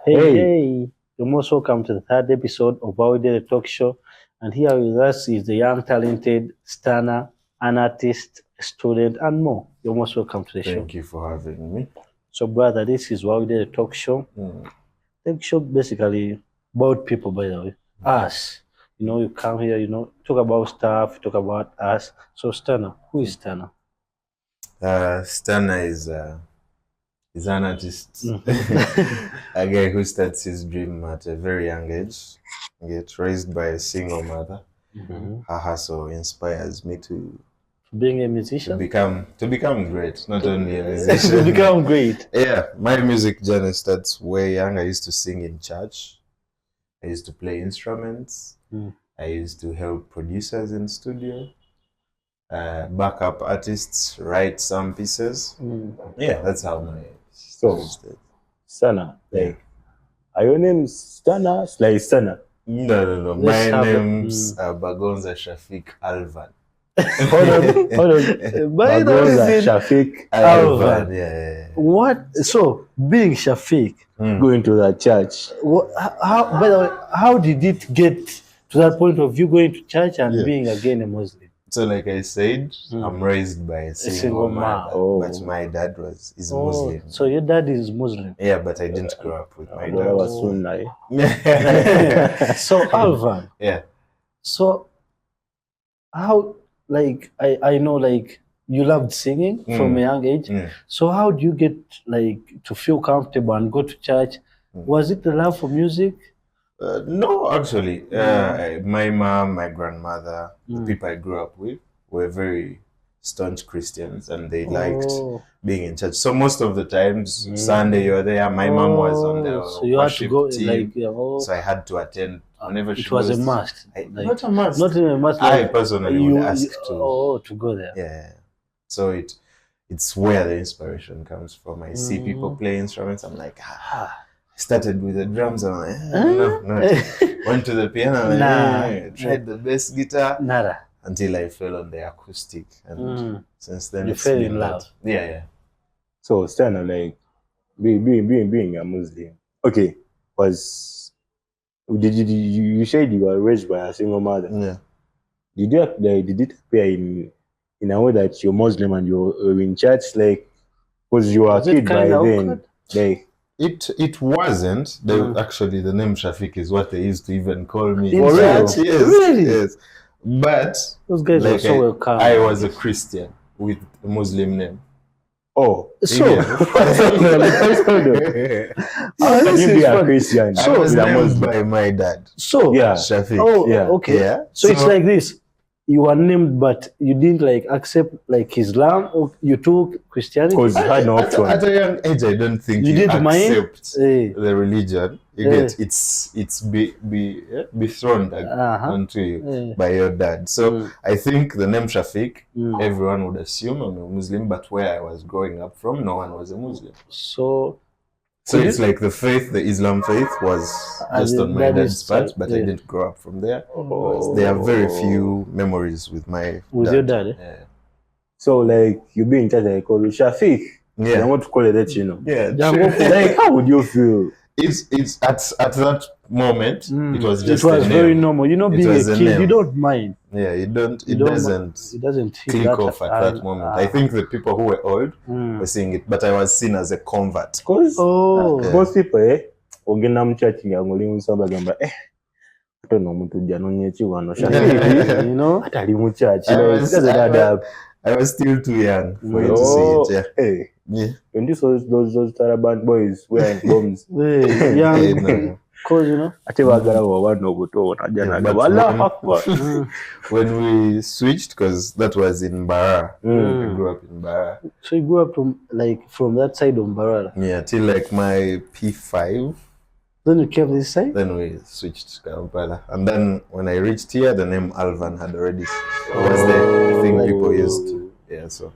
Hey, you're most welcome to the third episode of Wawulidde the Talk Show. And here with us is the young, talented Stannah, an artist, a student, and more. You're most welcome to the show. Thank you for having me. So, brother, this is Wawulidde the Talk Show. Talk show basically about people, by the way. Us. You come here, talk about stuff, talk about us. So, Stannah, who is Stannah? Stannah is an artist, a guy who starts his dream at a very young age. Get raised by a single mother. Her hustle inspires me to Being a musician? to become great, not only a musician. To become great. Yeah, my music journey starts way young. I used to sing in church. I used to play instruments. I used to help producers in studio. Backup artists write some pieces. Yeah, that's how my story started. Stannah, are your names Stannah? Like Stannah? No. My name's Bagonza Shafiq Alvan. Hold on. By the way, Shafiq Alvan. Yeah. what? So, being Shafiq, going to that church. how, by the way, how did it get to that point of you going to church and being again a Muslim? So, like I said, I'm raised by a single mother, but my dad is Muslim. So your dad is Muslim. Yeah, but I didn't grow up with my That was dad. Sunnah. So Alvan. Yeah. So how, like, I know, like, you loved singing from a young age. So how do you get, like, to feel comfortable and go to church? Was it the love for music? No, actually, my mom, my grandmother, the people I grew up with were very staunch Christians, and they liked being in church. So most of the times, Sunday you're there. My mom was on the so you had to worship go, team, like, so I had to attend whenever she it was goes. a must. Not a must. Not even a must. I like, personally would ask to go there. Yeah. So it's where the inspiration comes from. I see people play instruments. I'm like, I started with the drums. I'm like, no. Went to the piano. I'm like, tried the bass guitar. Nada. Until I fell on the acoustic, and since then You fell in love. Yeah. So Stannah, like being a Muslim. Okay, you said you were raised by a single mother? Yeah. Did it appear in a way that you're Muslim and you're in church, like, because you were a kid by then? Like, it wasn't. Actually, the name Shafiq is what they used to even call me. In church? Yes, Really? Yes. But those guys like are so welcome. I was a Christian with a Muslim name. oh, So how can you be a Christian? I was with a named Muslim? by my dad, So Yeah. Shafiq. Oh, Yeah. okay. Yeah. So it's like this. You were named, but you didn't, like, accept, like, Islam, or you took Christianity. Because you had no At option. a young age, I don't think You you didn't mind? accept Eh. the religion. You get it's bethroned onto you by your dad. So I think the name Shafiq, everyone would assume I'm a Muslim, but where I was growing up from, no one was a Muslim. So It's like the Islam faith was just on my dad's part, but I didn't grow up from there. There are very few memories with my with dad. your dad, eh? Yeah. So, like, you be in church, I call you Shafiq. I want to call it that, Yeah. Like, how would you feel? It's at that moment it was just it was a very name. normal. You know, It being a was a kid, name. you don't mind. Yeah, it It doesn't doesn't hit click that off at that moment. I think the people who were old were seeing it, but I was seen as a convert. Because Okay. most people, ogenda mu church nga ngoli musaba gamba atono omuntu janonye chiwano Shafiq, you know, atali mu church. I was still too young for you to see it. Hey. Yeah. When this was those Taliban boys wearing bombs, young, cause you know, ate bagala wabano obuto najana but Allahu Akbar. when we switched, because that was in Bara, I grew up in Bara. so you grew up from that side of Mbarara. Yeah, till like my P5. Then you came this side. Then we switched to Kampala. And then when I reached here, the name Alvan had already was the thing people used to. Yeah, so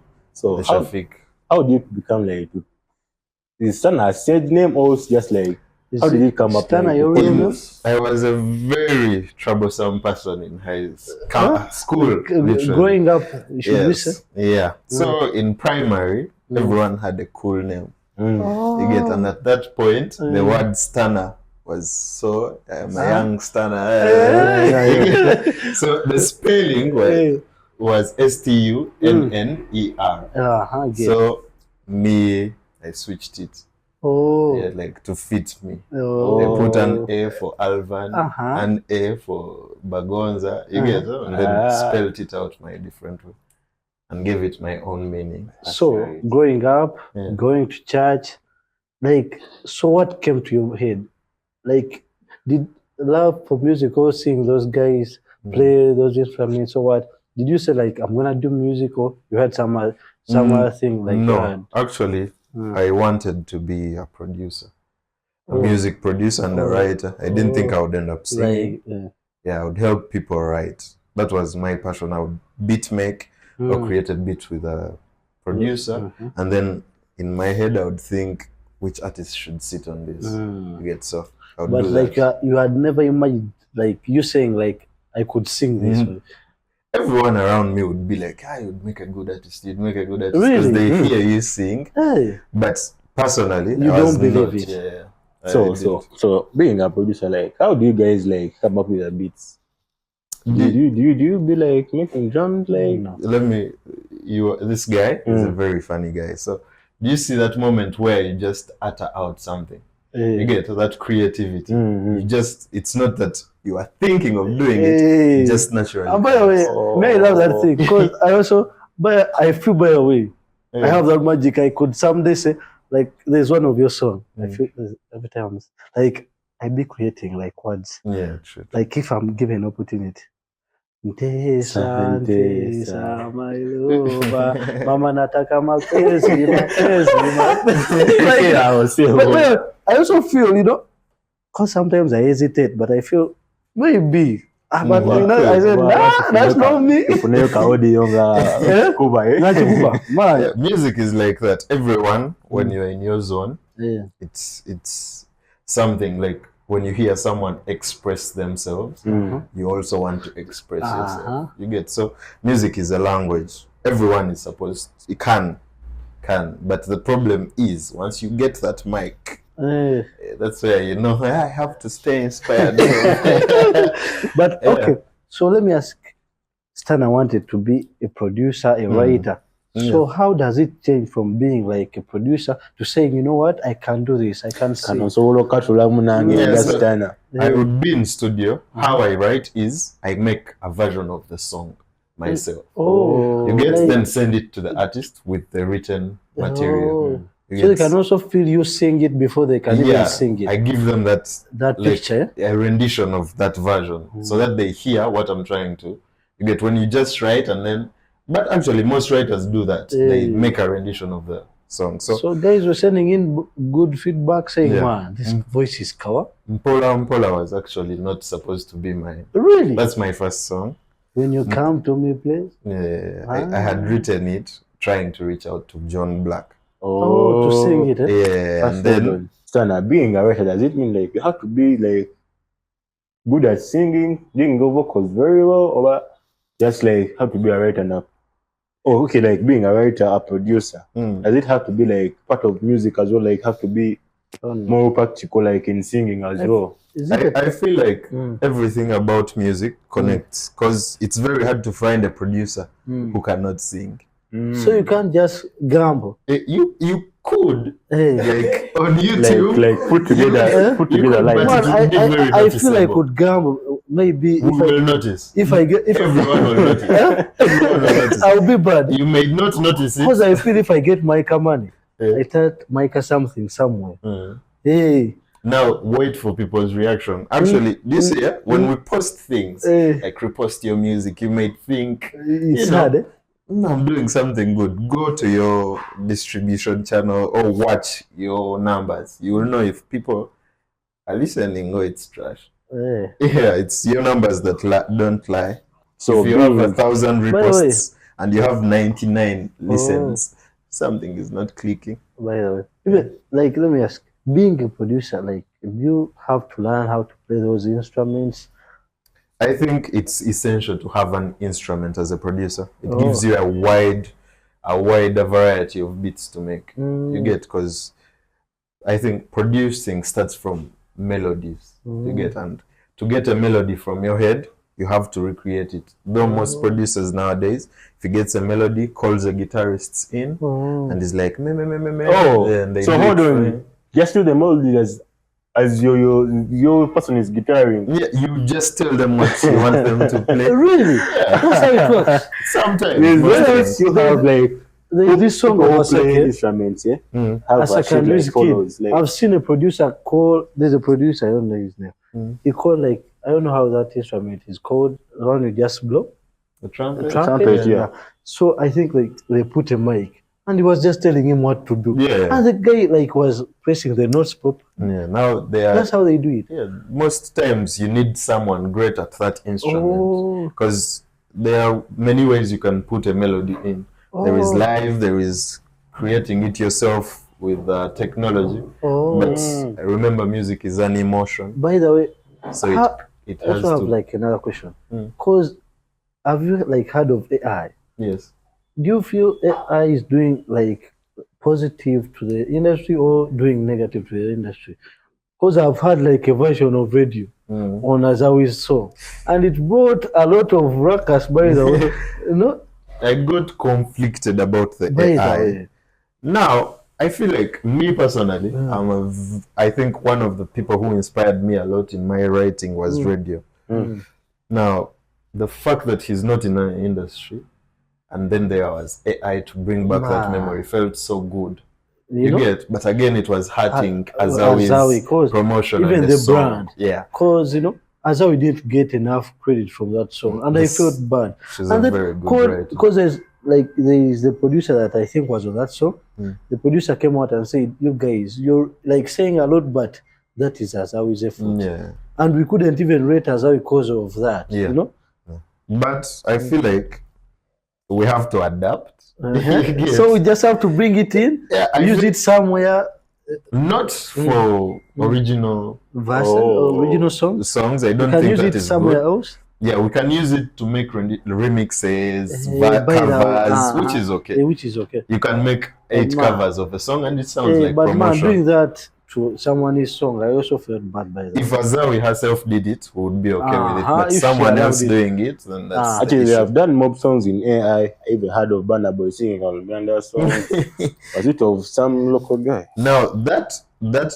the Shafiq. How did it become like? Is Stannah a stage name or it's just like? How did it come up? Stannah, your real name? I was a very troublesome person in school. Literally. Growing up, you should Yes. listen. Yeah. So in primary, everyone had a cool name. You get, and at that point, the word Stannah was so a young Stannah. So the spelling was Stunner. So me, I switched it. Yeah, like to fit me. They put an A for Alvan, an A for Bagonza, you get it? And then spelled it out my different way and gave it my own meaning. So growing up, going to church, like, so what came to your head? Like, did love for music or seeing those guys play those instruments or what? Did you say like, I'm gonna do music, or you had some other thing like no, you had? Actually, I wanted to be a producer, a music producer and a writer. I didn't think I would end up singing. I would help people write. That was my passion. I would beat make or create a beat with a producer, and then in my head I would think which artist should sit on this. You get, so I would do like that. you had never imagined like you saying like I could sing this. Everyone around me would be like, you'd make a good artist, you'd make a good artist, because they hear you sing. But personally, you don't believe it. So being a producer, like, how do you guys like come up with the beats? Do you be like making drums? Like, this guy is a very funny guy. So do you see that moment where you just utter out something? You get that creativity. You just, it's not that you are thinking of doing it, just naturally. And by the way, may I love that thing, because I feel by the way, I have that magic. I could someday say, like, there's one of your songs. I feel every time, like, I be creating like words. Yeah, true. Like if I'm given an opportunity. Ntesa, my lover, mama nataka mapenzi. But I also feel, because sometimes I hesitate, but I feel maybe. But I said, that's not me. Music is like that. Everyone, when you're in your zone, it's something like when you hear someone express themselves, you also want to express yourself. You get, so music is a language. Everyone is supposed, it can, but the problem is once you get that mic, that's where I have to stay inspired. But okay, so let me ask, Stannah wanted to be a producer, a writer. So how does it change from being like a producer to saying, you know what, I can do this, I can sing? I would be in studio. How I write is I make a version of the song myself. You get, then send it to the artist with the written material. So they can also feel you sing it before they can even sing it. I give them that picture, a rendition of that version, so that they hear what I'm trying to. You get, when you just write and then, but actually most writers do that. They make a rendition of the song. So guys were sending in good feedback saying, man, this voice is cover. Mpola was actually not supposed to be mine. Really? That's my first song. When you come to me, please? I had written it trying to reach out to John Black. To sing it, and then Stannah, being a writer, does it mean like you have to be like good at singing, doing the vocals very well, or just like have to be a writer now? Oh, okay, like being a writer, a producer, does it have to be like part of music as well? Like have to be more practical, like in singing as well? I feel like everything about music connects, because it's very hard to find a producer who cannot sing. So you can't just gamble. You could like on YouTube, like put together like. I feel I could gamble. Maybe we will notice. Everyone will notice. Everyone will notice. I'll be bad. You may not notice it. Because I feel if I get Micah money, I thought Micah something somewhere. Now wait for people's reaction. Actually, this year when we post things, like repost your music, you may think it's hard. No, I'm doing something good. Go to your distribution channel or watch your numbers. You will know if people are listening or it's trash. It's your numbers that don't lie. So if you have 1,000 reposts and you have 99 listens, something is not clicking. By the way, like, let me ask, being a producer, like, you have to learn how to play those instruments. I think it's essential to have an instrument as a producer. It gives you a wider variety of beats to make. You get, because I think producing starts from melodies. You get, and to get a melody from your head, you have to recreate it. Though most producers nowadays, if he gets a melody, calls the guitarists in, and is like me me me me me. Oh, they so do hold it for on. him. Just do the melody as your person is guitaring. Yeah, you just tell them what you want them to play. Really? That's how it works. Sometimes, There's most whereas times. you have like There's this song people of who play Asake. instruments, yeah. Have Asake actually and like Music follows. Kid. Like, I've seen a producer call. There's a producer, I don't know his name. He called like, I don't know how that instrument is called. The one you just blow. The trumpet. trumpet, yeah. So I think like they put a mic and he was just telling him what to do. Yeah. And the guy like was pressing the notes properly. Yeah, now they are. That's how they do it. Yeah, most times you need someone great at that instrument because there are many ways you can put a melody in. There is live, there is creating it yourself with technology. But I remember music is an emotion, By the way, so it I has also have to. like another question. Because have you like heard of AI? Yes. Do you feel AI is doing like positive to the industry or doing negative to the industry? Because I've had like a version of radio on Azawi's song, and it brought a lot of ruckus. By the way, you know. I got conflicted about the By the AI. way. Now, I feel like me personally, I think one of the people who inspired me a lot in my writing was radio. Now, the fact that he's not in an industry, and then there was AI to bring back that memory felt so good. You know? Get, but again, it was hurting Azawi's promotion even and the song. brand. Yeah, because you know, Azawi didn't get enough credit from that song, and I felt bad. She's and a very good writer. Because there is the producer that I think was on that song. The producer came out and said, "You guys, you're like saying a lot, but that is Azawi's effort." Yeah, and we couldn't even rate Azawi because of that. Yeah. You know. But I feel like we have to adapt. Yes. So we just have to bring it in, use it somewhere. Not for original original songs. I don't think use that it is somewhere good. else. Yeah, we can use it to make remixes, covers, which is okay. Which is okay. You can make 8 covers of a song and it sounds like but promotion. Man, doing that to someone's song, I also felt bad by that. If Azawi herself did it, we would be okay with it. But someone else doing it, then that's actually they have done mob songs in AI. I even heard of Burna Boy singing on Uganda song. Was it of some local guy? Now that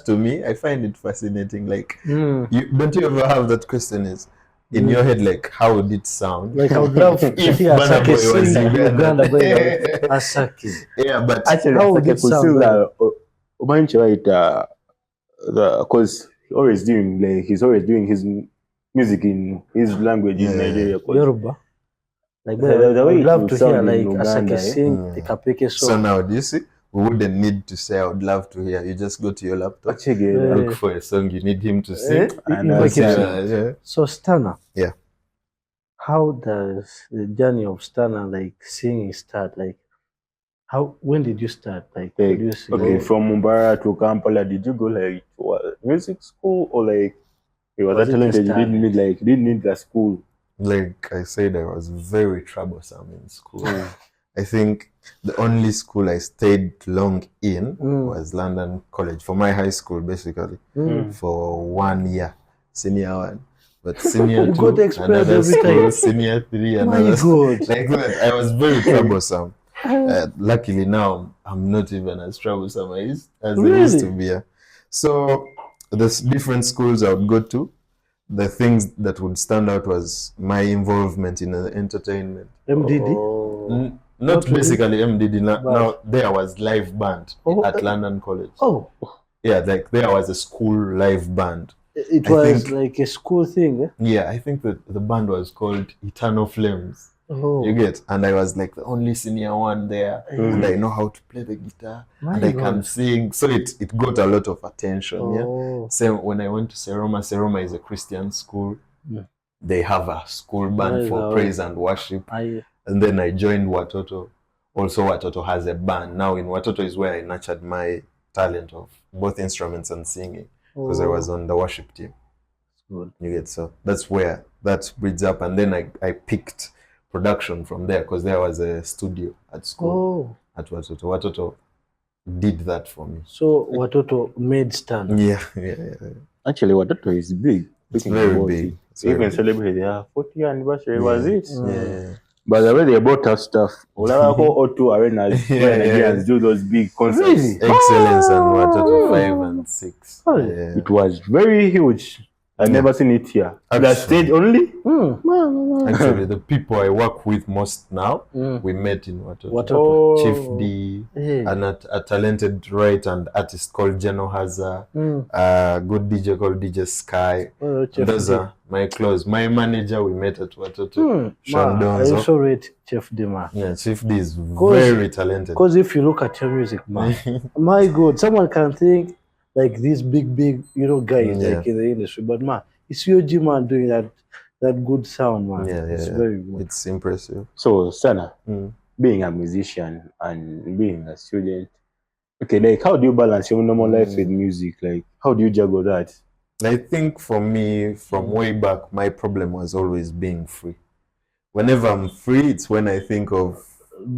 to me, I find it fascinating. Like, don't you ever have that question is in your head, like, how would it sound? Like, I would love if Burna Boy was in Uganda. Asake. Yeah, but actually, how would it sound? Because he's always doing his music in his language in Nigeria. Yoruba. Like the way I would love it to sound hear in like Uganda, Asake sing the Kapeke song. So now, do you see? We wouldn't need to say I would love to hear. You just go to your laptop, look for a song you need him to sing. So Stannah. Yeah. How does the journey of Stannah like singing start? Like when did you start like producing? Okay, from Mumbara to Kampala, did you go like to music school or like you were that talented you didn't need the school? Like I said, I was very troublesome in school. I think the only school I stayed long in was London College for my high school, basically, for 1 year, senior 1. But senior 2, another school, senior 3, another school. Like that, I was very troublesome. Luckily now, I'm not even as troublesome as I used to be. So the different schools I would go to, the things that would stand out was my involvement in the entertainment. MDD? Not basically MDD. Now there was live band at London College. Yeah, like there was a school live band. It was like a school thing. Yeah, I think that the band was called Eternal Flames. You get, and I was like the only senior 1 there, and I know how to play the guitar, and I can sing. So it got a lot of attention. Yeah. Same when I went to Seroma. Seroma is a Christian school. They have a school band for praise and worship. And then I joined Watoto. Also, Watoto has a band. Now in Watoto is where I nurtured my talent of both instruments and singing, because I was on the worship team. You get, so that's where that breeds up. And then I picked production from there, because there was a studio at school at Watoto. Watoto did that for me. So Watoto made Stannah. Yeah. Actually, Watoto is big. It's Speaking very about big. it. It's very Even big. celebrated their 40th anniversary, was it? Yeah. But the way they bought us stuff, all O2 arenas, where Nigerians do those big concerts. Really? Excellence and Watoto 5 and 6. Oh. Yeah. It was very huge. I've never seen it here. The Actually. stage only? Actually, the people I work with most now, we met in Watoto. Watoto. Chief D, a talented writer and artist called Jeno Haza, a good DJ called DJ Sky. Those are my close. My manager, we met at Watoto. I also rate Chief D, man. Yeah, Chief D is very talented. Because if you look at your music, man, my God, someone can think like these big, guys like in the industry, but man, it's your G man doing that good sound, man. It's very good. It's impressive. So, Stannah, being a musician and being a student, okay, like how do you balance your normal life with music? Like, how do you juggle that? I think for me, from way back, my problem was always being free. Whenever I'm free, it's when I think of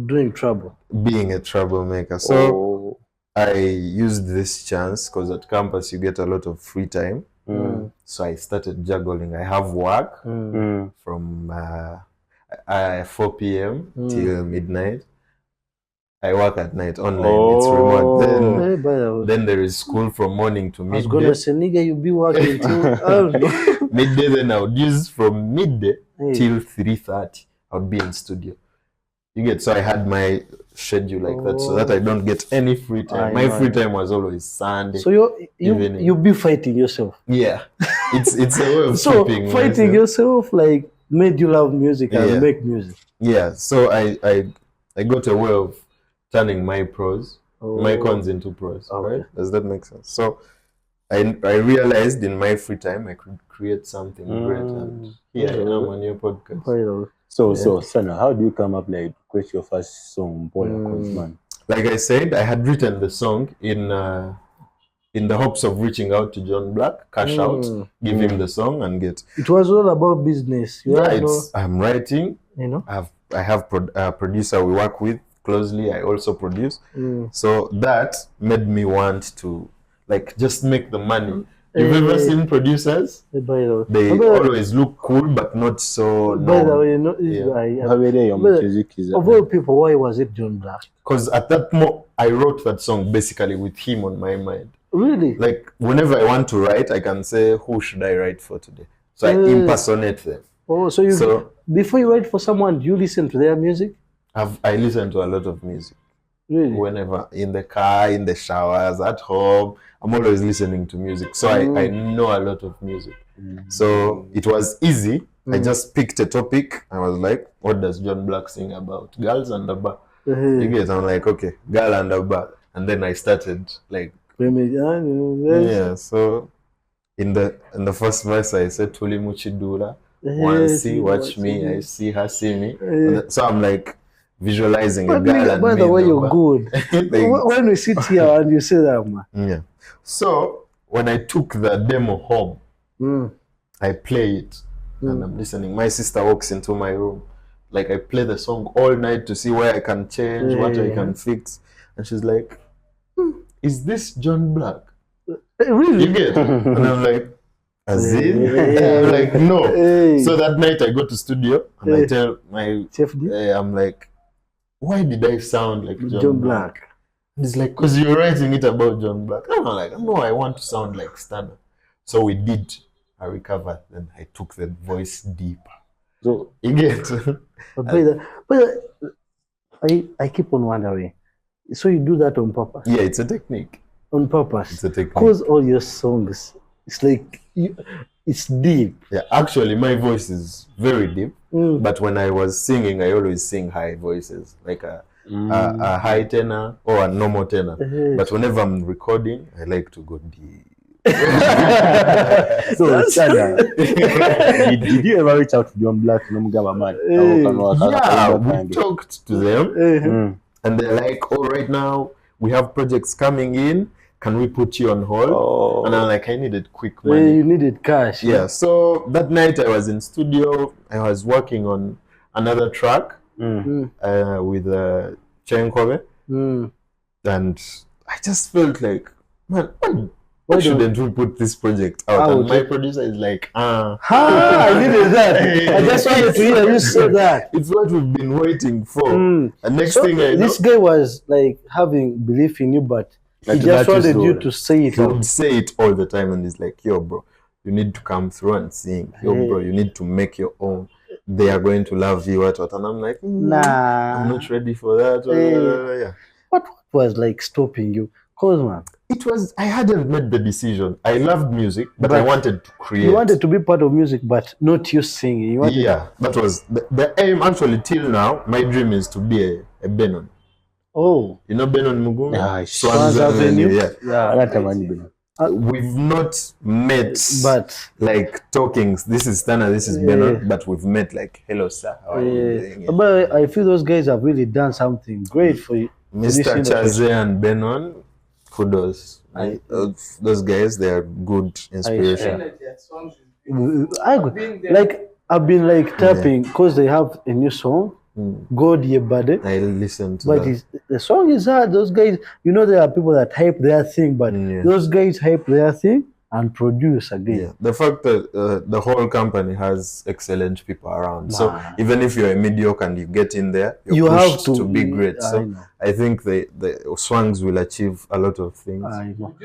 doing trouble, being a troublemaker. So I used this chance because at campus you get a lot of free time. So I started juggling. I have work from 4 p.m. till midnight. I work at night online. It's remote. Then there is school from morning to midday. I was going to say, nigga, you be working till midday. Then I would use from midday till 3:30. I would be in studio. You get, so I had my schedule like that, so that I don't get any free time. My free time was always Sunday. So you be fighting yourself. Yeah, it's a way of so keeping fighting yourself like made you love music and make music. Yeah, so I got a way of turning my prose, my cons into prose. Right? Does that make sense? So I realized in my free time I could create something great, and here I am on your podcast. So, Stannah, how do you come up like create your first song, man? Like I said, I had written the song in the hopes of reaching out to John Black, cash out, give him the song, and get. It was all about business. I'm writing. I have a producer we work with closely. I also produce. So that made me want to like just make the money. You've ever seen producers? They always look cool, but not so. By the way, of all people, why was it John Black? Because at that moment, I wrote that song basically with him on my mind. Really? Like whenever I want to write, I can say, "Who should I write for today?" So I impersonate them. Oh, so before you write for someone, do you listen to their music? I listen to a lot of music. Really? Whenever in the car, in the showers, at home, I'm always listening to music. So I know a lot of music. So it was easy. I just picked a topic. I was like, what does John Black sing about? Girls and the bar. You get, I'm like, okay, girl and the bar. And then I started like, so in the first verse I said, Tuli Muchidula, one see, watch me, I see her, see me. So I'm like, visualizing a girl and by the way, you're good. When we sit here and you say that, man. Yeah. So when I took the demo home, I play it and I'm listening. My sister walks into my room. Like I play the song all night to see where I can change, what I can fix. And she's like, is this John Black? Really? You get? And I'm like, as in? I'm like, no. So that night I go to studio and I tell my I'm like, why did I sound like John Black? He's like, because you're writing it about John Black. I'm like, no, I want to sound like Stannah. So we did a recover. Then I took the voice deeper. So you get. But I keep on wondering. So you do that on purpose? Yeah, it's a technique. On purpose. It's a technique. Because all your songs, it's like it's deep. Yeah, actually, my voice is very deep. But when I was singing, I always sing high voices, like a high tenor or a normal tenor. But whenever I'm recording, I like to go deep. So, Stannah, did you ever reach out to John Black? Yeah, we talked to them, and they're like, "Oh, right now we have projects coming in. Can we put you on hold?" And I'm like, "I needed quick money. Yeah, you needed cash." Yeah. So that night I was in studio. I was working on another track with Chenkove, and I just felt like, man, why shouldn't we put this project out? And my producer is like, I needed that. I just wanted to hear you say that. It's what we've been waiting for. And next thing I know, this guy was like having belief in you, but he just wanted you to say it. He would say it all the time, and he's like, yo, bro, you need to come through and sing. Yo, bro, you need to make your own. They are going to love you. What? And I'm like, nah, I'm not ready for that. Yeah. What was like stopping you? Cause man, it was, I hadn't made the decision. I loved music, but I wanted to create. You wanted to be part of music, but not you singing. You wanted that was the aim. Actually, till now, my dream is to be a Benon. Oh, you know Benon Mugume? We've not met, but like talking. This is Stannah, this is Benon, but we've met like, hello sir, how are you doing? But I feel those guys have really done something great for you. Mr. Chaze and Benon, kudos. Those guys, they are good inspiration. I've been like tapping because they have a new song. God Ye Bade. I listened to that. The song is hard. Those guys, you know, there are people that hype their thing, but those guys hype their thing and produce again. Yeah. The fact that the whole company has excellent people around. So even if you're a mediocre and you get in there, you have to be great. So I think the Swangs will achieve a lot of things. I know.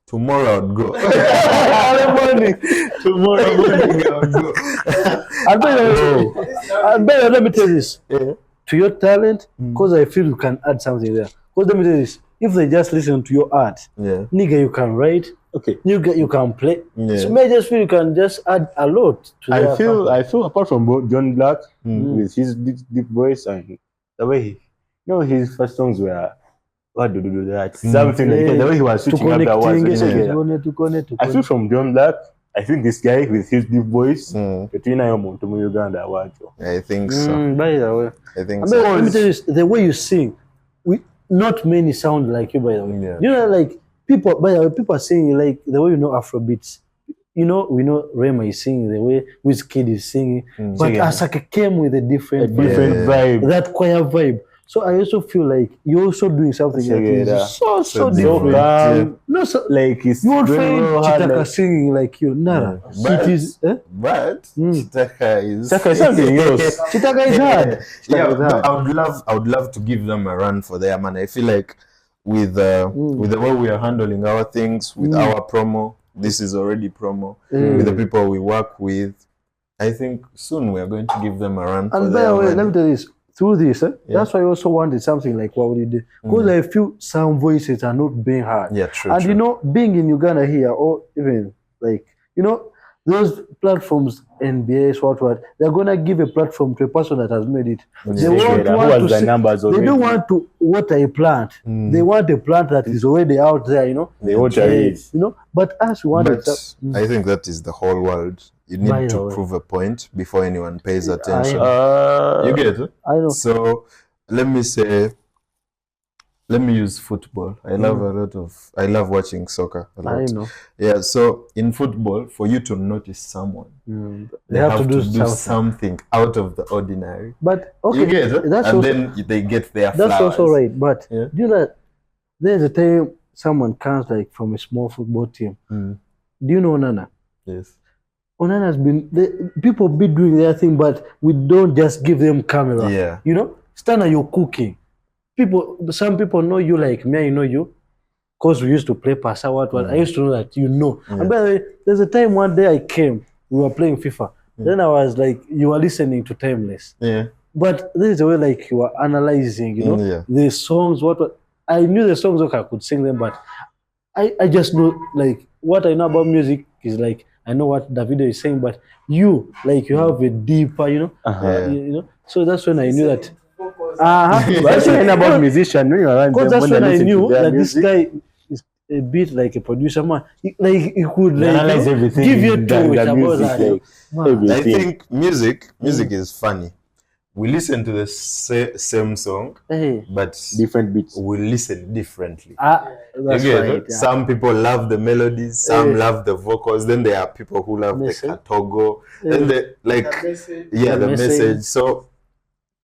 Tomorrow I'd go. Tomorrow morning I would go. Let me tell you this. To your talent, because I feel you can add something there. Because let me tell you this. If they just listen to your art, nigga, you can write. Okay. You can play. So maybe just feel you can just add a lot to I feel apart from John Black with his deep voice and the way he, his first songs were what do that something like that. The way he was switching up the words. I feel from John Black. I think this guy with his deep voice, between Uganda. I think so. By the way, I think so. Let me tell you this, the way you sing, not many sound like you. By the way, you know, like people. By the way, people are singing like the way you know Afrobeats. You know, we know Rema is singing the way Wizkid is singing, but Asake came with a different vibe, that choir vibe. So I also feel like you're also doing something that is so different. No, so like you won't find Chitaka singing like you. Nara. But Chitaka is something else. Chitaka is hard. I would love to give them a run for their man. I feel like with the way we are handling our things, with our promo, this is already promo. With the people we work with, I think soon we are going to give them a run for their man. Let me tell you this. Through this, that's why I also wanted something like Wawulidde. Because I feel some voices are not being heard. Yeah, true. And you know, being in Uganda here, or even like, you know, those platforms, NBS, what, they're gonna give a platform to a person that has made it. They don't want to water a plant. They want a plant that is already out there, you know. They water it. You know, but us want it. I think that is the whole world. You need to prove a point before anyone pays attention. You get it? I know. So let me use football. I love watching soccer a lot. I know. Yeah, so in football, for you to notice someone, they have to do something out of the ordinary. But okay, you get it? Then they get their flowers. That's also right. But do you know that there's a time someone comes like from a small football team. Do you know Onana? Yes. Onana has been, people be doing their thing, but we don't just give them camera. Yeah. You know, Stannah, you're cooking. Some people know you like me, I know you. Because we used to play Pasa, what. I used to know that you know. And by the way, there's a time one day I came, we were playing FIFA. Then I was like, you were listening to Timeless. Yeah. But this is the way like you were analyzing, you know, the songs, what. I knew the songs, okay, I could sing them, but I just know, like, what I know about music is like, I know what Davido is saying, but you have a deeper, you know, you know. So that's when I knew that. That's when about musician. Because that's when I knew that this guy is a bit like a producer man. He could analyze everything. Give you to it about that. I think music is funny. We listen to the same song, but different beats. We listen differently. That's right. Yeah. Some people love the melodies, some love the vocals. Then there are people who love the katogo. Then the message. So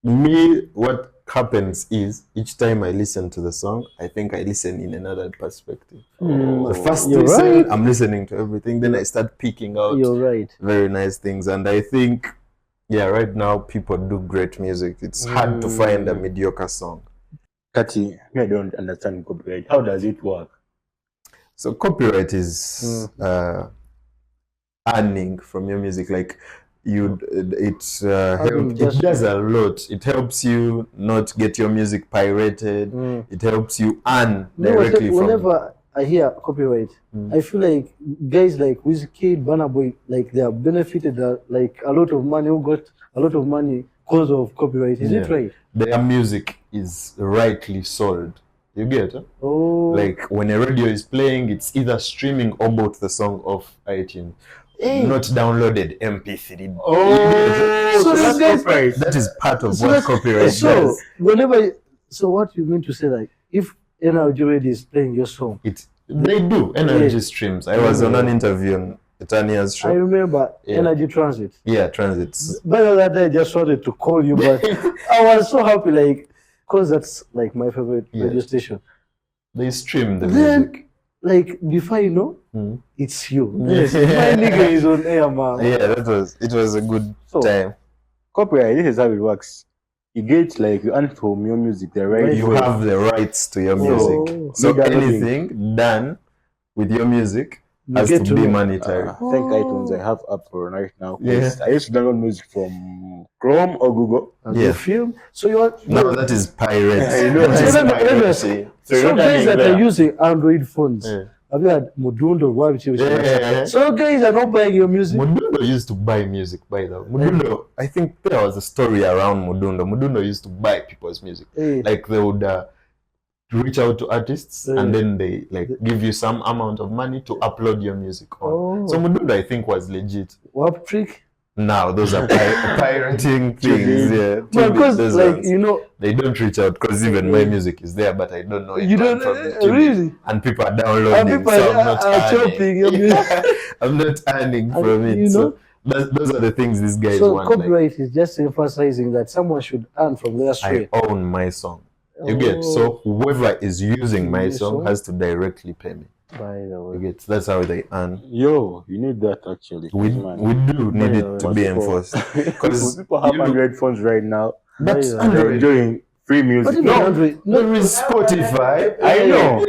me, what happens is each time I listen to the song, I think I listen in another perspective. Mm, The first you're listen, right. I'm listening to everything. Then I start picking out You're right. very nice things. And I think, yeah, right now people do great music. It's hard to find a mediocre song. Kati, I don't understand copyright. How does it work? So copyright is earning from your music. Like it does a lot. It helps you not get your music pirated. It helps you earn directly from. Whenever I hear copyright, I feel like guys like Wizkid, Burna Boy, like they have benefited like a lot of money, who got a lot of money because of copyright. Is it right? Their music is rightly sold. You get it? Oh. Like when a radio is playing, it's either streaming or bought the song off iTunes. Not downloaded MP3. Oh, so that's copyright. That is part of what copyright does. So what you mean to say, like, if NRG Radio is playing your song, they do NRG streams. I was on an interview on Tanya's show. I remember Energy Transit. Yeah, Transits. By that day, I just wanted to call you, but I was so happy, like, because that's like my favorite radio station. They stream the music. Like before you know, it's you. Yes, my nigga is on air, man. Yeah, it was a good time. Copyright, this is how it works. You get like you earn from your music, the right. You have the rights to your music. So anything done with your music has to be monetary. Thank iTunes. I have Apple right now. Yeah. I used to download music from Chrome or Google. You film. So you want that is pirates. I know. So guys that are using Android phones, have you had Mudundo? So guys are not buying your music. Mudundo used to buy music, by the way. Mudundo, I think there was a story around Mudundo. Mudundo used to buy people's music. Like they would reach out to artists and then they like give you some amount of money to upload your music on. So Mudundo, I think, was legit. What trick? Now those are pirating things. Yeah, because like you know they don't reach out because even my music is there, but I don't know it. You don't really, and people are downloading. And people so I'm not chopping your music. I'm not earning from it. You know, so those are the things these guys want. So copyright is just emphasizing that someone should earn from their stream. I own my song. You get, so whoever is using my song has to directly pay me. By the way, you get, that's how they earn. Yo, you need that actually. We do need it to be enforced because people have Android phones right now. That's they're enjoying free music. No, there is Spotify. I know.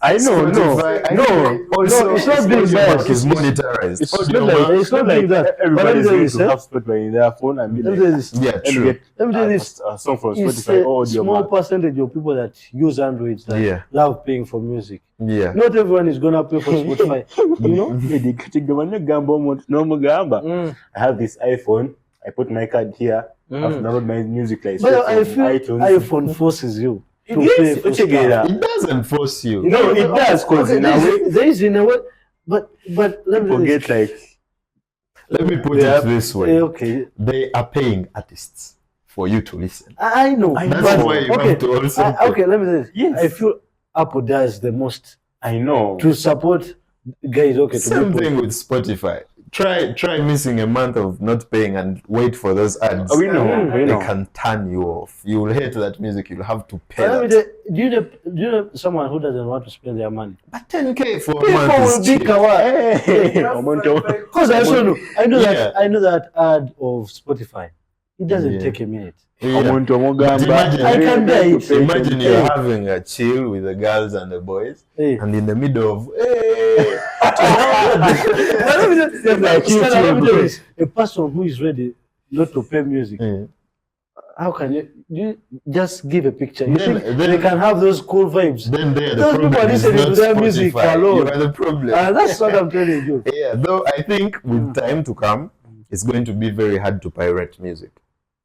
I know. No, it's not being biased. It's monetized. It's not like that. Everybody's going to have Spotify in their phone and be like, yeah, true. Let me tell you this. A song from Spotify. Or small percentage of people that use Androids that love paying for music. Yeah. Not everyone is gonna pay for Spotify. You know? I have this iPhone. I put my card here. I have to download my music like but I feel iTunes. iPhone forces you. It doesn't force you. No, it does, because in a way there is in a way, but let me forget like. Let me put it this way. Okay. They are paying artists for you to listen. I know. That's why you have to also. Okay, let me say this. Yes. I feel Apple does the most. I know. To support guys. Okay. Same thing with Spotify. Try missing a month of not paying and wait for those ads. We know. They can turn you off. You will hate that music. You'll have to pay. Do you know someone who doesn't want to spend their money? But 10K for a month is cheap. Because I know that ad of Spotify. It doesn't take a minute. Yeah. Imagine you're having a chill with the girls and the boys, and in the middle of a person who is ready not to pay music. How can you just give a picture? You think they can have those cool vibes? Then those people are listening to their music alone. You are the problem. That's what I'm telling you. Yeah, though I think with time to come, it's going to be very hard to pirate music.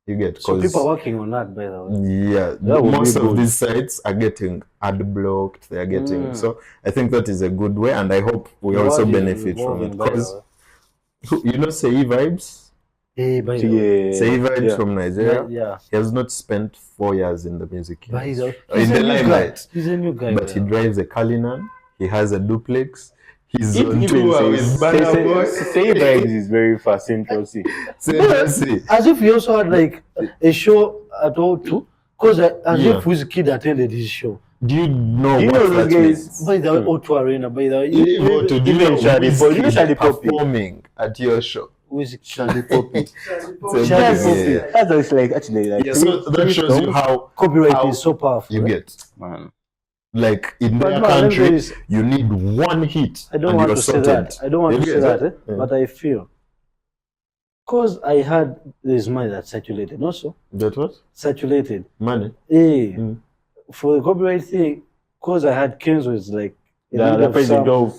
You get, so people are working on that, by the way. Yeah, most of these sites are getting ad blocked. They are getting so. I think that is a good way, and I hope we also benefit from it because you know, Sei Vibes. Sei Vibes from Nigeria. He has not spent 4 years in the music industry. In the limelight. He's a new guy, but he drives a Cullinan. He has a duplex. He's on tour with Burna Boy. Sei Vibes is very fascinating to see. As if he also had like a show at all too. Because as if Wizkid attended his show. Do you know You what know that those means? guys. By the way, O2 Arena, by the way, Even Charlie Wizkid Poppy. performing at your show. Charlie Poppy. Charlie Poppy. That's like actually like Yeah, so that shows you how copyright is so powerful. you get. man. Like in But their man, country, you need one hit. I don't and want you're to say sorted. that. I don't want to say that, Yeah. but I feel. Because I had this money that's circulated, also. That what? Circulated. Money. For the copyright thing, because I had Kenzo, it's like The president of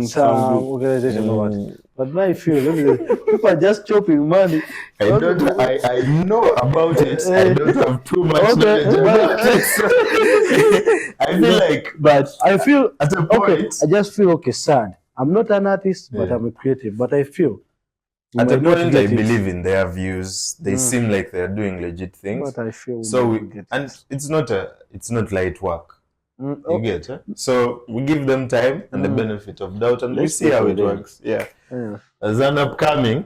some organization or what. But my feel, people are just chopping money. I know about it. I don't have too much knowledge about it. I feel like, but I feel at a point, I just feel sad. I'm not an artist, but I'm a creative. But I feel at a point I believe in their views. They seem like they're doing legit things. But I feel and it's not light work. You get it? So we give them time and the benefit of doubt, and we see how it works. Yeah. As an upcoming,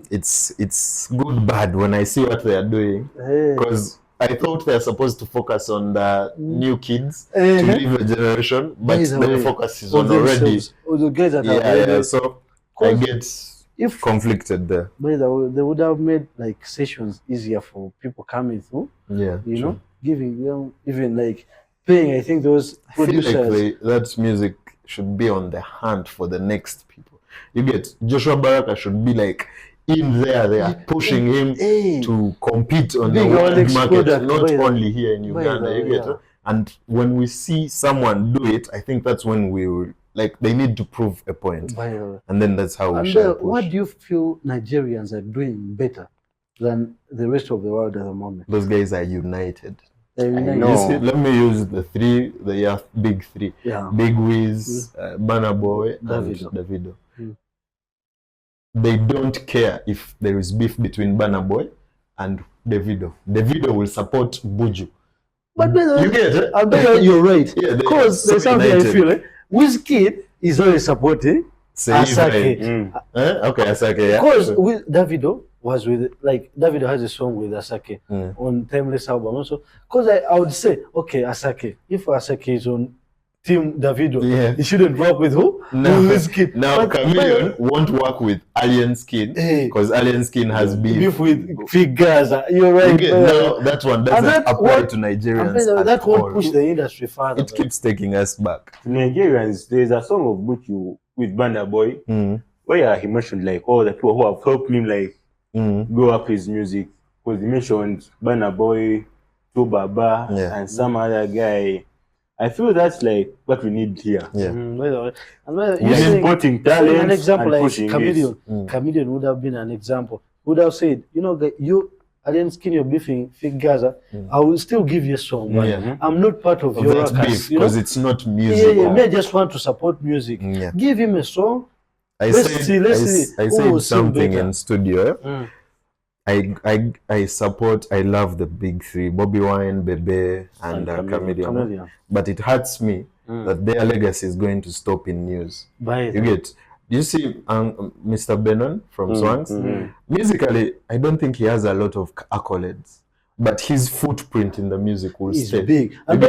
it's good bad when I see what they are doing, because I thought they're supposed to focus on the new kids to leave a generation, but the focus is on already. The guys that so I get conflicted there. By the way, they would have made like sessions easier for people coming through. Yeah, you know, giving them even like paying. I think those producers. I feel like that music should be on the hunt for the next people. You get Joshua Baraka should be like in there. They are pushing him to compete on the world market, not only here in Uganda. You get it? And when we see someone do it, I think that's when we will. Like, they need to prove a point. And then that's how we shall push. What do you feel Nigerians are doing better than the rest of the world at the moment? Those guys are united. No. Let me use the big three. Yeah. Big Wiz, Burna Boy, and Davido. They don't care if there is beef between Burna Boy and Davido. Davido will support Buju. But you get it? You're right. Because there's something I feel. Wizkid is always supporting Asake. Okay, Asake, yeah. Because Davido was with, like, Davido has a song with Asake on Timeless album also. Because I would say, okay, Asake, if Asake is on Team Davido, he shouldn't work with who? Wizkid. Now, Chameleon won't work with Alien Skin because Alien Skin has beef with Fig Gaza. You're right. Now, that one doesn't apply to Nigerians. That won't push the industry further. It keeps taking us back. Nigerians, there's a song of Buju with Burna Boy where he mentioned like all the people who have helped him like grow up his music. Because he mentioned Burna Boy, Baba, and some other guy. I feel that's like what we need here. You're importing talent. An example and like pushing Chameleon. Chameleon would have been an example. Would have said, you know, you Alien Skin, you're beefing Fig Gaza. I will still give you a song, but I'm not part of your beef because it's not music. I just want to support music. Give him a song. I said something in studio. I support, I love the big three, Bobby Wine, Bebe, and Chameleon. But it hurts me that their legacy is going to stop in news. You get? You see Mr. Benon from Swanks? Musically, I don't think he has a lot of accolades. But his footprint in the music will stay. It's big. And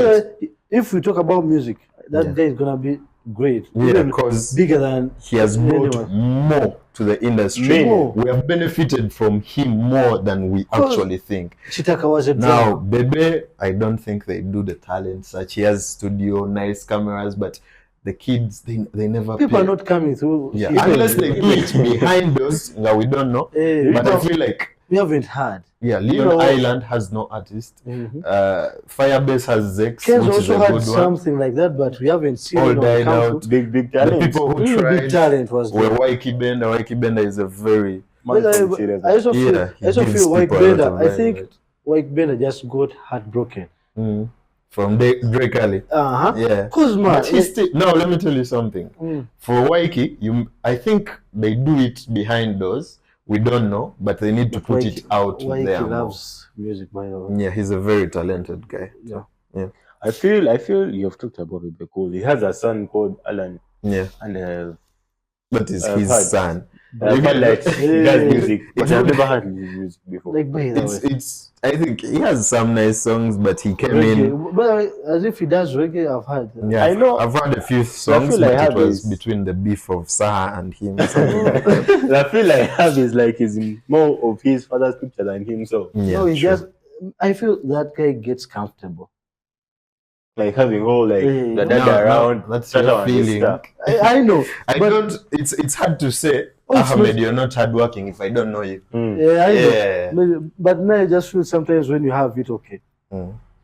if we talk about music, that guy is going to be great. Yeah, because bigger than he has brought more to the industry. We have benefited from him more than we actually think. Chitaka was a drummer. Now, Bebe, I don't think they do the talent such. He has studio, nice cameras, but the kids, they never People are not coming through. Yeah, unless they do it behind us, we don't know. But I feel like we haven't had. Yeah, Leon Island has no artist. Firebase has Zex, Kenzo which is a also had good something one. like that, but we haven't seen all it died out. Big talent. The people who tried big talent was were Waiki Bender. Waiki Bender is a very I also feel White Bender. I think White Bender just got heartbroken. From Drake Alley. Yeah. But now let me tell you something. For Waiki, I think they do it behind doors. We don't know, but they need to put it out there. Waiki loves music, by the way. Yeah, he's a very talented guy. Yeah. I feel you have talked about it because he has a son called Alan. Yeah. And that is his son. I've heard like he does music, but I've never heard his music before. Like by the way. It's I think he has some nice songs, but he came Reggae. in. But as if he does reggae, I've heard. Yeah, I know. I've heard a few songs, feel like but it Harvey was is- between the beef of Saha and him. Something like that. I feel like Harvey is like he's more of his father's picture than himself. Yeah, No, he true. just. I feel that guy gets comfortable. Like having all like Hey. the dad No, around. that's Tata your and his feeling. stuff. I know. I but- don't. It's hard to say. Oh, it's Ahmed, not- you're not hardworking if I don't know you. Yeah, I know. Yeah. Maybe, but now I just feel sometimes when you have it, okay.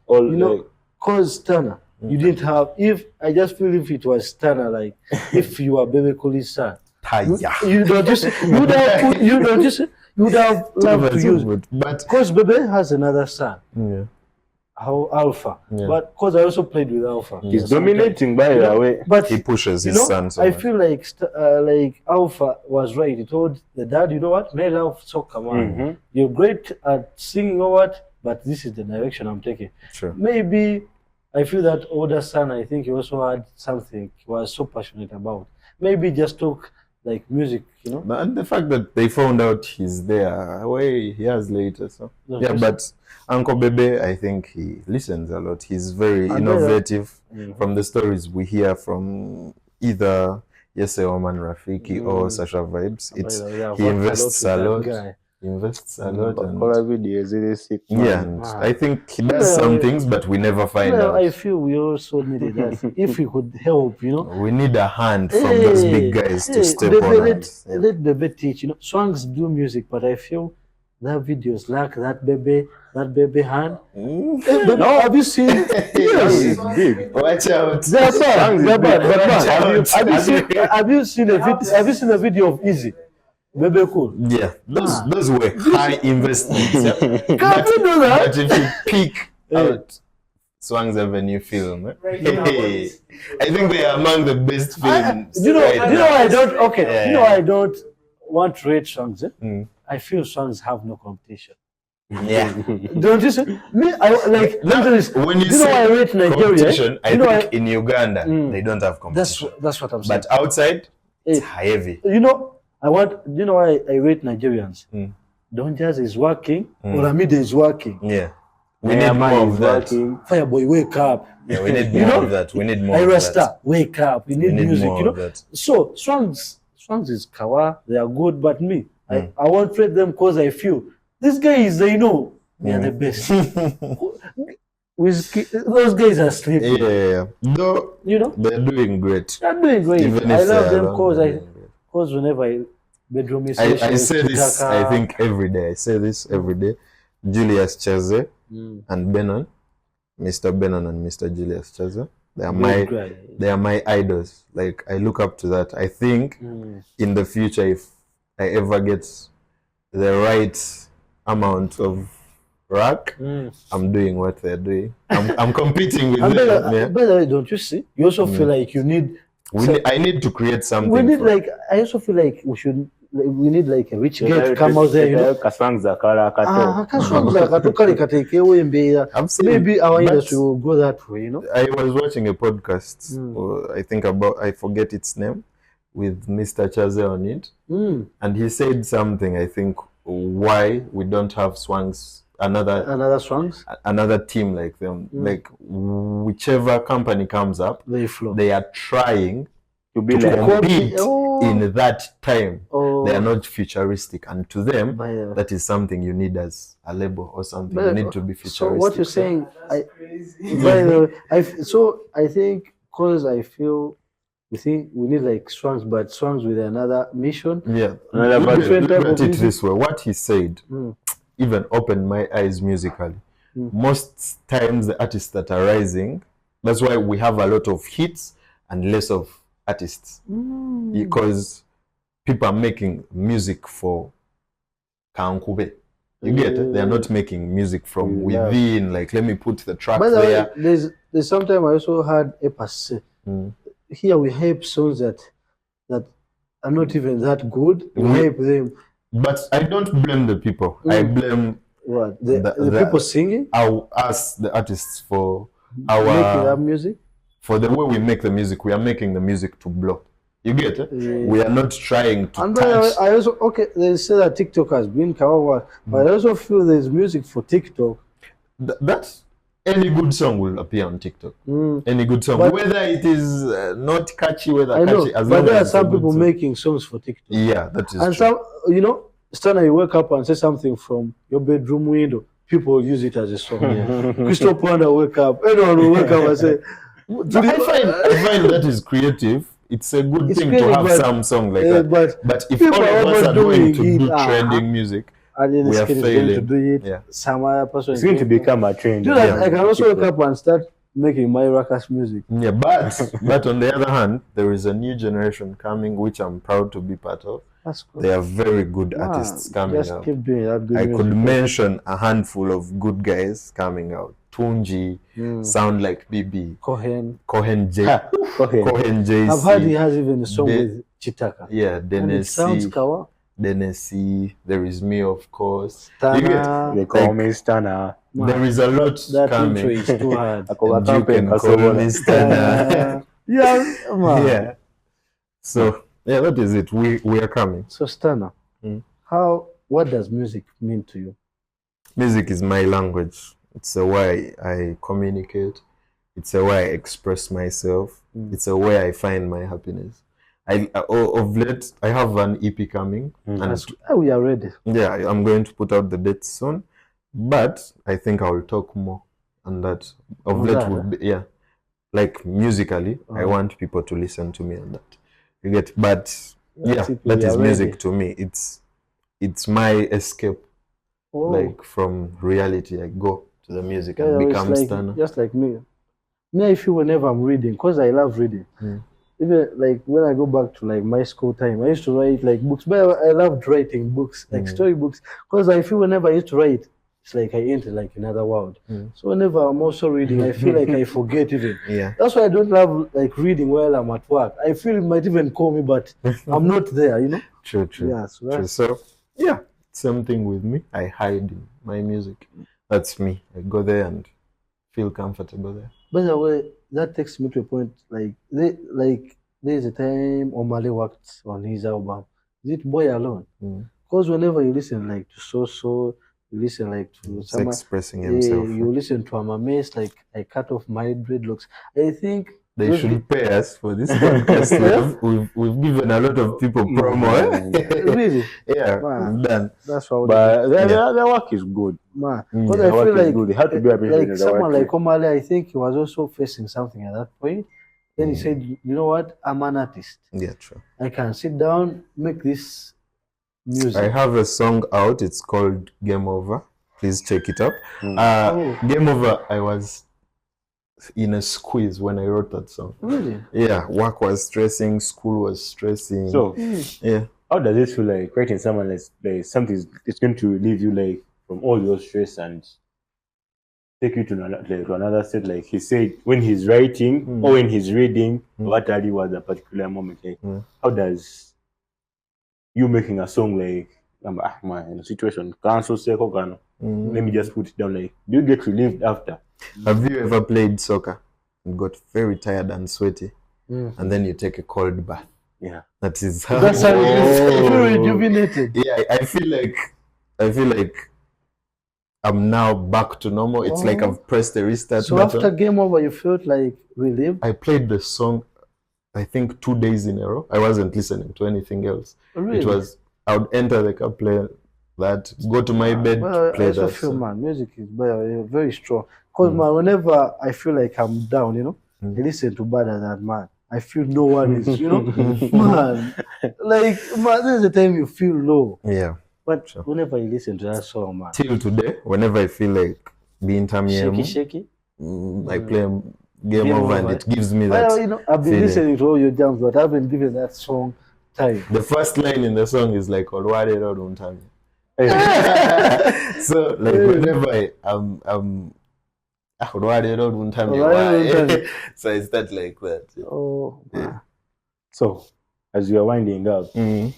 All You know, like, cause Stannah, you didn't have. If I just feel if it was Stannah, like if you were Baby Cooley's son, Taya. you don't just you would have put, you don't just you would have loved to use. But Cause Baby has another son, yeah. how Alpha. Yeah. But cause I also played with Alpha. he's dominating by the way. But He pushes you his know, son so I much. feel like Alpha was right. He told the dad, you know what, man, love soccer, man. You're great at singing or what, but this is the direction I'm taking. True. Maybe I feel that older son, I think he also had something he was so passionate about. Maybe just talk like music, you know. And the fact that they found out he's there way years later. So No, yeah, just- but Uncle Bebe, I think he listens a lot. He's very And innovative from the stories we hear from either Yese Oman Rafiki or Sasha Vibes. It's Yeah, I've he worked invests a with that lot. guy. He invests a lot, and Color video is really sick. yeah, and Wow. I think he does some things, but we never find Well, I out. feel we also needed that. If we could help, you know. We need a hand from those big guys to step on us. let Bebe teach. You know, songs do music, but I feel that videos like that baby hand. No, have you seen? Yes, It's big. Watch out. they're bad. They're bad. But Watch man, out. have you seen a video of Easy? Baby cool. Yeah, those were high investments. Yeah. Can't you do that? But if you pick out Swang's Avenue film, hey, I think they are among the best films. Do you know now. I don't? Okay. Yeah. You know I don't want to rate songs. Mm. I feel songs have no competition. Yeah. Don't you say? Me, I like. Now, literally, when you you know say I rate Nigeria. competition, I You know think in Uganda they don't have competition. that's what I'm saying. But outside, it's Eh, heavy. you know, you know why I rate Nigerians? Mm. Don Jazz is working, Olamide is working. Yeah. We need more of that. Fireboy, wake up. Yeah, we need You more know? of that. We need more Ira of that. Star, wake up. We We need need music, more you know. of that. So songs is kawa. They are good, but me, I won't rate them because I feel these guys, they know they are the best. Those guys are sleeping. Yeah. Though You know, they're doing great. they're doing great. Even I if love they are them alone, they're doing great. because whenever I bedroom is I say this, I think, every day. I say this every day. Julius Chaze and Benon, Mr. Benon and Mr. Julius Chaze, they are my idols. Like, I look up to that. I think in the future, if I ever get the right amount of rack, I'm doing what they're doing. I'm competing with And them. Yeah. by the way, don't you see? You also feel like you need. I need to create something. We need for- like. I also feel like we need like a rich guy to come out there. You know. Kaswangza kala kato. Akasonga katukale katekewo embeera. I'm saying, Maybe our but industry will go that way. You know. I was watching a podcast, I think I forget its name, with Mr. Chaze on it. And he said something, I think, why we don't have Swangs, Another songs another team like them. Like, whichever company comes up, they flow. they are trying To be to like compete Oh. in that time. Oh. They are not futuristic. And to them, By the- that is something you need as a label or something. But- You need to be futuristic. So what you're saying, by the way, I think because I feel we think we need like songs, but songs with another mission. Yeah. Another Look different type at of it music. this way. What he said even opened my eyes musically. Most times the artists that are rising, that's why we have a lot of hits and less of artists. Because people are making music for Kankube. You get it? They are not making music from within, like, let me put the track By the way, there. there's sometimes I also had a pass. Here we hype songs that are not even that good. We hype them. But I don't blame the people. I blame What the people singing, us, the artists, for making our that music. for the way we make the music. We are making the music to blow. You get it? We are not trying to And touch. I also, okay, they say that TikTok has been kawawa, but I also feel there's music for TikTok. That's any good song will appear on TikTok. Any good song, But whether it is not catchy, whether I know, catchy, as but long there are as it's a some good people song. making songs for TikTok. Yeah, that is And true. some, you know, Stannah, you wake up and say something from your bedroom window. People use it as a song. Crystal Panda wake up. Anyone will wake up and say, But I find that is creative. It's a good thing to creative, have some song like that. But if people all of are us are going to doing do it, trending music, and then we this are kid is going to failing. do it. Yeah. Some other person It's going to become a trend. Do you know that Yeah. I can also wake up and start making my ruckus music. Yeah, but on the other hand, there is a new generation coming, which I'm proud to be part of. That's cool. There are very good artists coming just out. keep doing that good I music. could mention a handful of good guys coming out. Tunji, Sound Like BB, Cohen J, Cohen JC. I've heard he has even a song with Chitaka. Yeah, Denesi. Denesi. There is me, of course. Stannah. They call me Stannah. There is a lot that coming. intro is too hard. You can call me Stannah. Yeah. So yeah, that is it. We are coming. So Stannah, what does music mean to you? Music is my language. It's a way I communicate. It's a way I express myself. It's a way I find my happiness. Of late, I have an EP coming. And we are ready. Yeah, I'm going to put out the dates soon. But I think I will talk more on that. Of late, would be, yeah. Like musically, I want people to listen to me on that. You get, but yeah, that is music to me. It's my escape. Like from reality, I go to the music and become Stannah. Just like me. Me, I feel whenever I'm reading, because I love reading. Even like when I go back to like my school time, I used to write like books, but I loved writing books, like storybooks, because I feel whenever I used to write, it's like I enter like another world. So whenever I'm also reading, I feel like I forget even. Yeah. That's why I don't love like reading while I'm at work. I feel it might even call me, but I'm not there, you know? True. Yeah, so yeah, same thing with me. I hide in my music. That's me. I go there and feel comfortable there. By the way, that takes me to a point like there's a time Omale worked on his album. Is it Boy Alone? Because whenever you listen like to So, you listen like to someone expressing himself. You listen to Amame's like I cut off my dreadlocks. I think they should pay us for this podcast. We've given a lot of people promo. Really? Yeah, we've done. That's what. But their work is good. Man, because I feel like good. They had to be appreciated. Like someone like Omale, I think he was also facing something at that point. Then he said, "You know what? I'm an artist. Yeah, true. I can sit down, make this music." I have a song out. It's called Game Over. Please check it out. Game Over. I was in a squeeze when I wrote that song. Really? Yeah, work was stressing, school was stressing. So yeah, how does it feel like writing someone like something it's going to relieve you like from all your stress and take you to another state? Like he said, when he's writing or when he's reading, what really was a particular moment. Like how does you making a song like man in a situation cancel let me just put it down, like do you get relieved after? Have you ever played soccer and got very tired and sweaty and then you take a cold bath? Yeah, that is that's how you feel rejuvenated. Yeah, I feel like I'm now back to normal. It's like I've pressed the restart so button. After Game Over, you felt like relieved? I played the song I think 2 days in a row. I wasn't listening to anything else. Really? It was I would enter the car, play that, go to my bed, play that. I feel, man, music is very strong. Because man, whenever I feel like I'm down, you know, I listen to Better Than Man. I feel no one is, you know, man. Like, man, there's a time you feel low. Yeah. But whenever you listen to that song, man. Till today, whenever I feel like being shaky, I play Game Over and it gives me that. You know, I've been listening to all your jams, but I haven't given that song time. The first line in the song is like, Wawulidde don't tell me. So, like, whenever I'm so I start like that. Oh, yeah. So, as we are winding up, we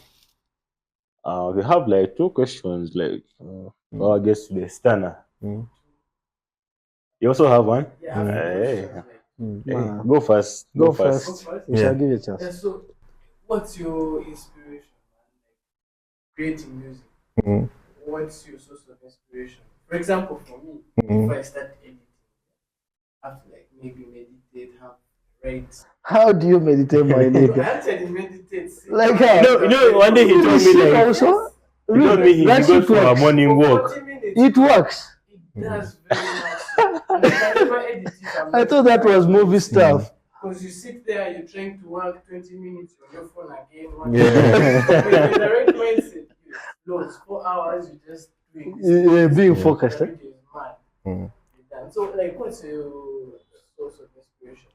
have like 2 questions, like, I guess the Stannah. You also have one? Yeah. Go first. Go first. We shall give it a chance. So, what's your inspiration, man? Like creating music. Mm. What's your source of inspiration? For example, for me, if I start editing, I have to like maybe meditate, have write. How do you meditate, my I nigga? actually meditate. Like one day he told me Sing like also? he told me he That goes shit for a works. morning For walk. 40 minutes. It works. It does very much. And I can never edit it. I thought that was movie stuff. Because you sit there, you're trying to work 20 minutes on your phone again. Yeah. With the right mindset, you flows 4 hours, you just doing this. Yeah, being focused. The video is mad. Mm. So, like, what's your source of inspiration?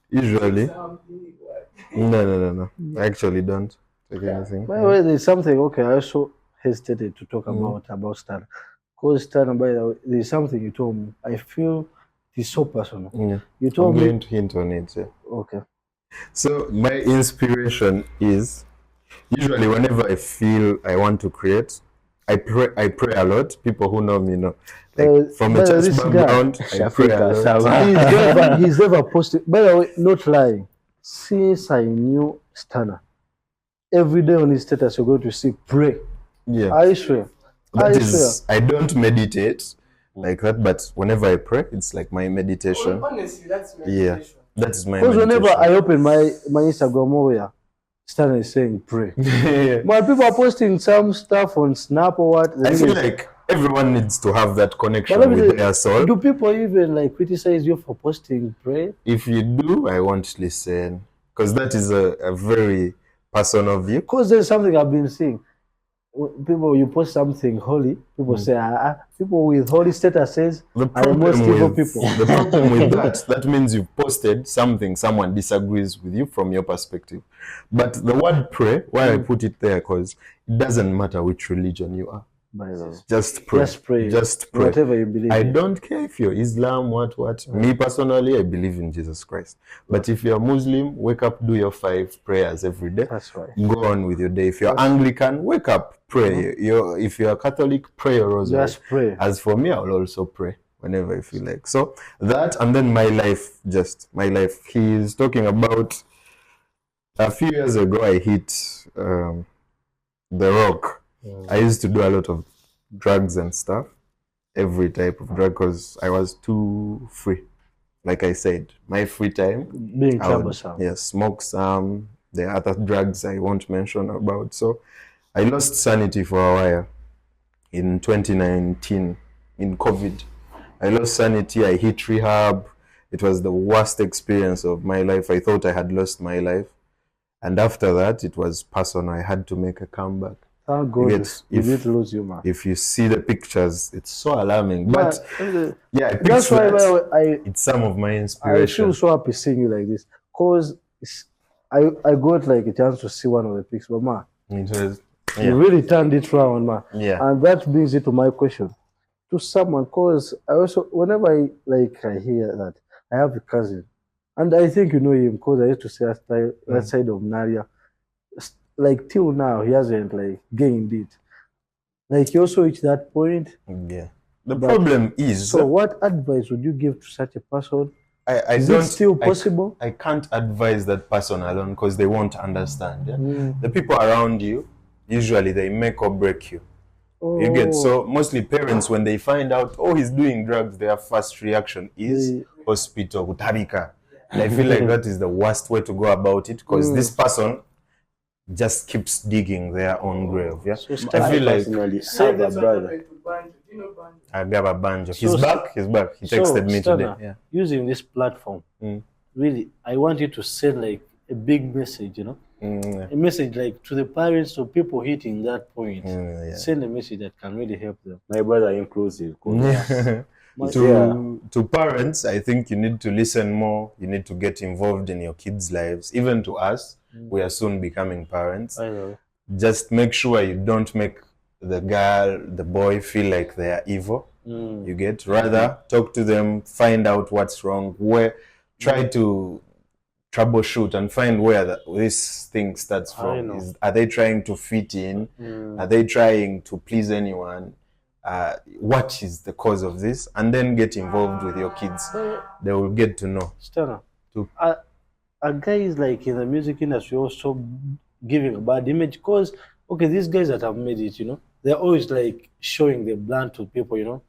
Usually. Something, what? No. I actually don't take anything. By the way, there's something, okay, I also hesitated to talk about Stannah. Because Stannah, by the way, there's something you told me. I feel it's so personal. Yeah. You told I'm me. going to hint on it. Yeah. Okay. So my inspiration is usually whenever I feel I want to create, I pray a lot. People who know me know. Like from a church this guy, background, I pray a lot. He's never posted. By the way, not lying. Since I knew Stannah, every day on his status, you're going to see pray. Yeah. I swear. I don't meditate like that, but whenever I pray, it's like my meditation. Honestly, that's meditation. Yeah, that is my Because meditation. whenever I open my Instagram over here, Stannah is saying pray. Yeah. When people are posting some stuff on Snap or what, I feel like everyone needs to have that connection But let me with tell you, their soul. do people even like criticize you for posting pray? If you do, I won't listen, because that is a very personal view. Because there's something I've been seeing. People, you post something holy, people say, people with holy statuses are the most evil people. The problem with that means you've posted something someone disagrees with you from your perspective. But the word pray, why I put it there, because it doesn't matter which religion you are. Just pray. Just pray. Just pray. Whatever you believe I in. don't care if you're Islam, what. Me personally, I believe in Jesus Christ. But if you're Muslim, wake up, do your 5 prayers every day. That's right. Go on with your day. If you're Anglican, wake up, pray. If you're Catholic, pray your rosary. Just pray. As for me, I will also pray whenever I feel like. So that, and then my life. He is talking about a few years ago, I hit the rock. I used to do a lot of drugs and stuff, every type of drug, because I was too free. Like I said, my free time, being troublesome. Yes, smoke some. There are other drugs I won't mention about. So I lost sanity for a while in 2019 in COVID. I lost sanity. I hit rehab. It was the worst experience of my life. I thought I had lost my life. And after that, it was personal. I had to make a comeback. Thank God you didn't lose you, man. If you see the pictures, it's so alarming. But yeah, that's why it's some of my inspiration. I feel so happy seeing you like this, because I got like a chance to see one of the pics, but man, you really turned it around, man. Yeah. And that brings it to my question to someone, because I also, whenever I hear that, I have a cousin, and I think you know him, because I used to say that side of Naria. Like till now, he hasn't like gained it. Like he also reached that point. Yeah. The problem is. So, what advice would you give to such a person? Is it still possible? I can't advise that person alone, because they won't understand. Yeah? The people around you, usually they make or break you. You get, so mostly parents, when they find out, he's doing drugs, their first reaction is hospital, kutabika. And I feel like that is the worst way to go about it, because this person just keeps digging their own grave. Yeah, so I feel like have a brother. I got a banjo. He's back. He texted me today. Yeah. Using this platform, really, I want you to send like a big message, a message like to the parents or people hitting that point. Send a message that can really help them. My brother inclusive. To parents, I think you need to listen more. You need to get involved in your kids' lives. Even to us, we are soon becoming parents. I know. Just make sure you don't make the girl, the boy feel like they are evil. You get, rather talk to them, find out what's wrong, try to troubleshoot and find where this thing starts from. Are they trying to fit in? Are they trying to please anyone? What is the cause of this? And then get involved with your kids. They will get to know. Stannah, are guys like in the music industry also giving a bad image? Because okay, these guys that have made it, they're always like showing the blunt to people.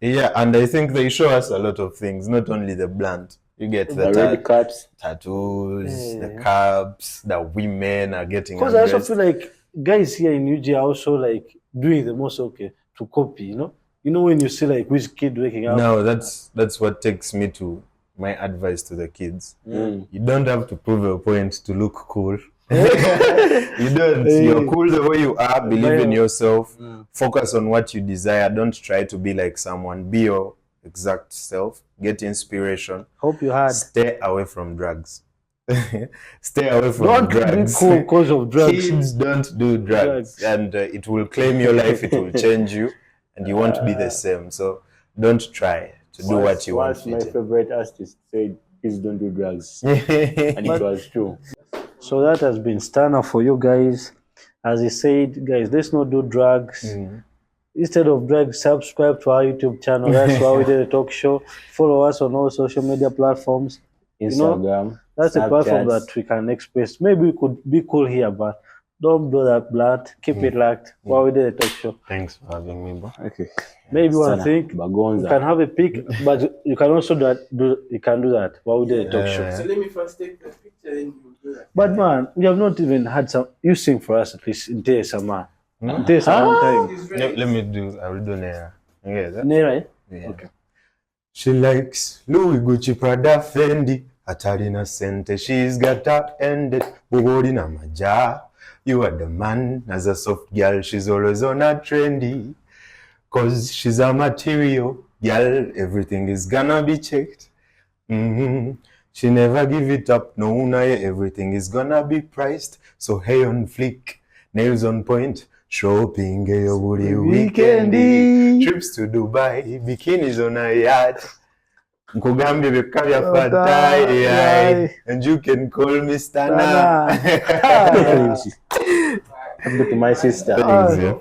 Yeah, and I think they show us a lot of things, not only the blunt. You get The red caps. tattoos, the caps, the women are getting Because I also undressed. feel like guys here in UG are also like doing the most to copy, when you see like which kid waking up. No, that's what takes me to my advice to the kids. You don't have to prove a point to look cool. You don't. You're cool the way you are. Believe in yourself. Focus on what you desire. Don't try to be like someone. Be your exact self. Get inspiration. Hope you had. Stay away from drugs. Stay away from Don't drugs. be cool because of drugs. Kids don't do drugs. And it will claim your life. It will change you, and you won't be the same. So don't try to do what you want. My favorite artist said, "Please don't do drugs," and it was true. So that has been Stannah for you guys. As he said, guys, let's not do drugs. Instead of drugs, subscribe to our YouTube channel. That's why we did a talk show. Follow us on all social media platforms. Instagram. That's a platform that we can express. Maybe we could be cool here, but don't blow that blunt. Keep it locked while we did a talk show. Thanks for having me, bro. Okay. Maybe one thing, you can have a pic, but you can also do that while we did a talk show. So let me first take the picture, then you do that. But man, we have not even had you sing for us at least in Tesama. In Tesama time. Let me do. I will do Nera. Yeah. Nera, Yeah. Okay. She likes Louis, Gucci, Prada, Fendi. Atalina Sente, she's got to end it. Bugorina Maja. You are the man. As a soft girl, she's always on a trendy. Cause she's a material girl. Everything is gonna be checked. She never give it up. No, everything is gonna be priced. So hey on flick, nails on point. Shopping, weekendy. Trips to Dubai, bikinis on a yacht. Nkugambye byokka byafatta, and you can call me Stannah. To my sister. Thanks, yeah.